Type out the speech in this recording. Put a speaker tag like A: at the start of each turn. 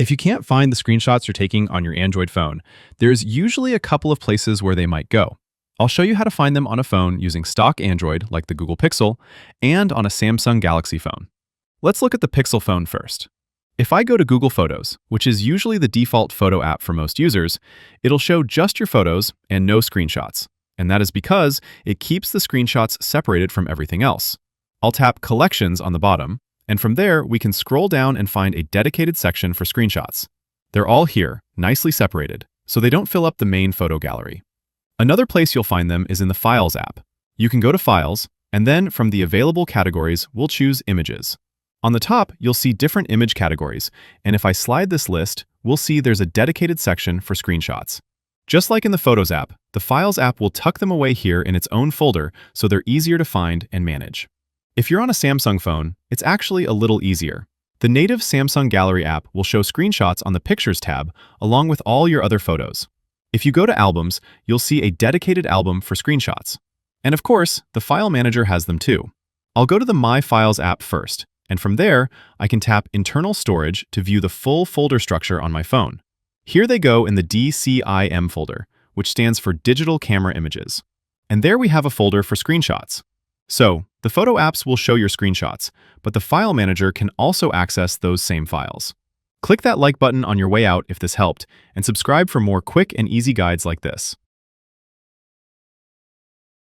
A: If you can't find the screenshots you're taking on your Android phone, there's usually a couple of places where they might go. I'll show you how to find them on a phone using stock Android like the Google Pixel and on a Samsung Galaxy phone. Let's look at the Pixel phone first. If I go to Google Photos, which is usually the default photo app for most users, it'll show just your photos and no screenshots. And that is because it keeps the screenshots separated from everything else. I'll tap Collections on the bottom, and from there we can scroll down and find a dedicated section for screenshots. They're all here, nicely separated, so they don't fill up the main photo gallery. Another place you'll find them is in the Files app. You can go to Files, and then from the available categories, we'll choose Images. On the top, you'll see different image categories, and if I slide this list, we'll see there's a dedicated section for screenshots. Just like in the Photos app, the Files app will tuck them away here in its own folder so they're easier to find and manage. If you're on a Samsung phone, it's actually a little easier. The native Samsung Gallery app will show screenshots on the Pictures tab along with all your other photos. If you go to Albums, you'll see a dedicated album for screenshots. And of course, the File Manager has them too. I'll go to the My Files app first, and from there, I can tap Internal Storage to view the full folder structure on my phone. Here they go in the DCIM folder, which stands for Digital Camera Images. And there we have a folder for screenshots. So, the photo apps will show your screenshots, but the File Manager can also access those same files. Click that like button on your way out if this helped, and subscribe for more quick and easy guides like this.